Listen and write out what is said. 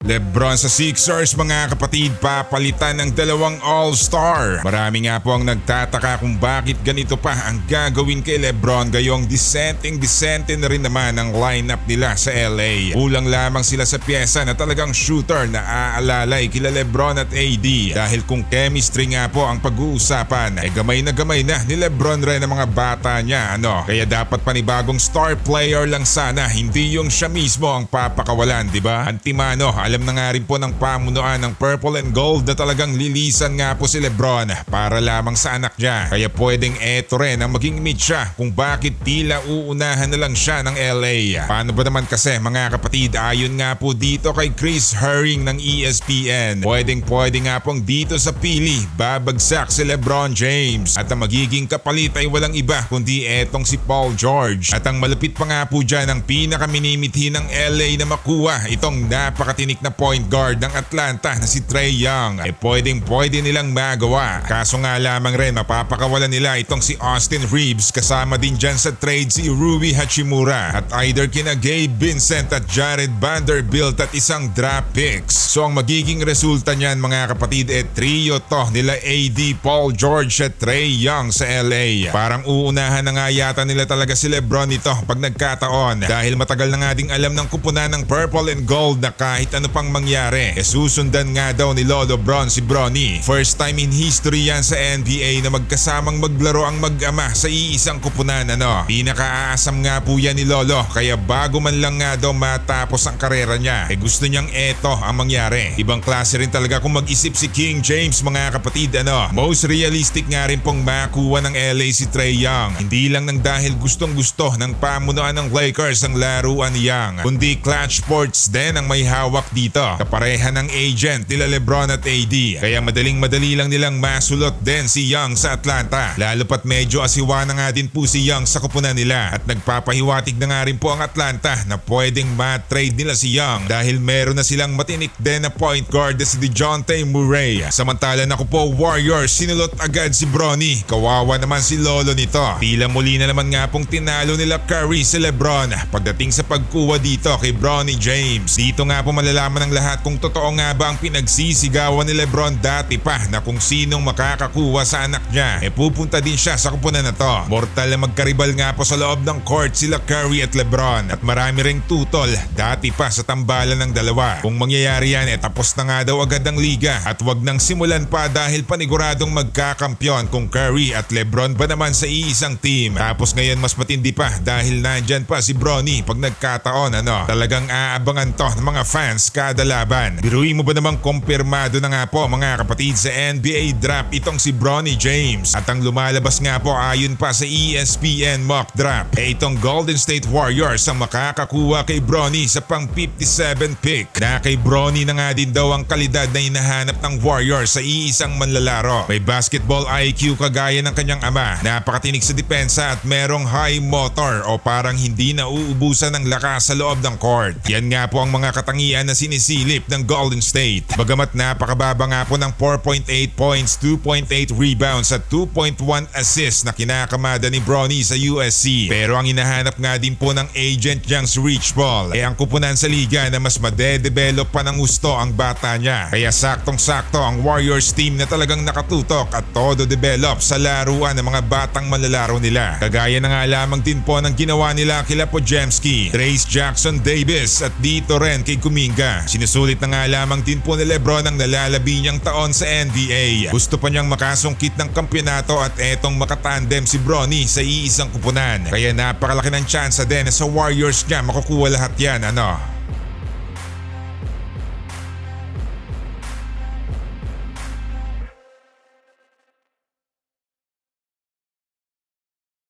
Lebron sa Sixers mga kapatid, papalitan ng dalawang all-star. Marami nga po ang nagtataka kung bakit ganito pa ang gagawin kay Lebron, gayong dissenting na rin naman ang lineup nila sa LA. Kulang lamang sila sa pyesa na talagang shooter na aalalay kila Lebron at AD, dahil kung chemistry nga po ang pag-uusapan ay gamay na ni Lebron rin ang mga bata niya Kaya dapat panibagong star player lang sana, hindi yung siya mismo ang papakawalan, di ba? Antimano, alam na nga rin po ng pamunuan ng Purple and Gold na talagang lilisan nga po si Lebron para lamang sa anak niya. Kaya pwedeng eto rin ang maging media kung bakit tila uunahan na lang siya ng LA. Paano ba naman kasi mga kapatid, ayon nga po dito kay Chris Herring ng ESPN, pwede nga pong dito sa pili babagsak si LeBron James at ang magiging kapalit ay walang iba kundi etong si Paul George. At ang malapit pa nga po dyan ang pinakaminimithi ng LA na makuha itong napakatinik na point guard ng Atlanta na si Trae Young. Pwede nilang magawa. Kaso nga lamang rin mapapakawalan nila itong si Austin Reeves, kasama din dyan sa trade si Rui Hachimura at either kina Gabe Vincent at Jared Vanderbilt at isang draft picks. So ang magiging resulta niyan mga kapatid trio to nila AD, Paul George at Trae Young sa LA. Parang uunahan na nga yata nila talaga si Lebron ito pag nagkataon, dahil matagal na nga ding alam ng kupunan ng Purple and Gold na kahit ano pang mangyari susundan nga daw ni Lolo Bron si Bronny. First time in history yan sa NBA na magkasamang maglaro ang mag-ama sa iisang kupunan Pinaka-aasam nga po yan ni Lolo, kaya bago man lang nga daw matapos ang karera niya gusto niyang eto ang mangyari. Ibang klase rin talaga kung mag-isip si King James mga kapatid Most realistic nga rin pong makuha ng LA si Trae Young, hindi lang nang dahil gustong-gusto ng pamunuan ng Lakers ang laruan ni Young, kundi Clutch Sports din ang may hawak dito, kapareha ng agent nila Lebron at AD. Kaya madaling-madali lang nilang masulot din si Young sa Atlanta, lalo pat medyo asiwa na nga din po si Young sa kupunan nila, at nagpapahiwatig na nga rin po ang Atlanta na pwedeng ma-trade nila si Young dahil meron na silang matinik din na point guard na si DeJounte Murray. Samantala na po Warriors, sinulot agad si Bronny. Kawawa naman si Lolo nito. Tila muli na naman nga pong tinalo nila Curry si Lebron pagdating sa pagkuha dito kay Bronny James. Dito nga po malalaman ng lahat kung totoo nga ba ang pinagsisigawan ni Lebron dati pa na kung sinong makakakuha sa anak niya pupunta din siya sa kupunan na to. Mortal na magkaribal nga po sa loob ng court sila Curry at Lebron, at marami ring tutol dati pa sa tambalan ng dalawa. Kung mangyayari yan tapos na nga daw agad ang liga at wag nang simulan pa, dahil paniguradong magkakampyon kung Curry at Lebron ba naman sa iisang team. Tapos ngayon mas matindi pa dahil nandyan pa si Bronny pag nagkataon talagang aabangan to ng mga fans kada laban. Biruin mo ba namang kumpirmado na nga po mga kapatid sa NBA draft itong si Bronny James, at ang lumalabas nga po ayon pa sa ESPN mock draft itong Golden State Warriors ang makakakuha kay Bronny sa pang 57 pick, na kay Bronny na nga din daw ang kalidad na hinahanap ng Warriors sa iisang manlalaro. May basketball IQ kagaya ng kanyang ama, napakatinig sa depensa at merong high motor o parang hindi na uubusan ng lakas sa loob ng court. Yan nga po ang mga katangian na sinisilip ng Golden State. Bagamat napakababa nga po ng 4.8 points, 2.8 rebounds at 2.1 assists na kinakamada ni Bronny sa USC, pero ang hinahanap nga din po ng agent niyang si Rich Paul ang kupunan sa liga na mas madedevelop pa ng gusto ang bata niya. Kaya saktong-sakto ang Warriors team na talagang nakatutok at todo develop sa laruan ng mga batang manlalaro nila. Kagaya na nga lamang din po ng ginawa nila kila Podziemski, Trayce Jackson-Davis at dito rin kay Kuminga. Sinusulit na nga lamang din po ni Lebron ang nalalabi niyang taon sa NBA. Gusto pa niyang makasungkit ng kampyonato at etong makatandem si Bronny sa iisang kupunan. Kaya napakalaki ng tsansa din sa Warriors niya makukuha lahat yan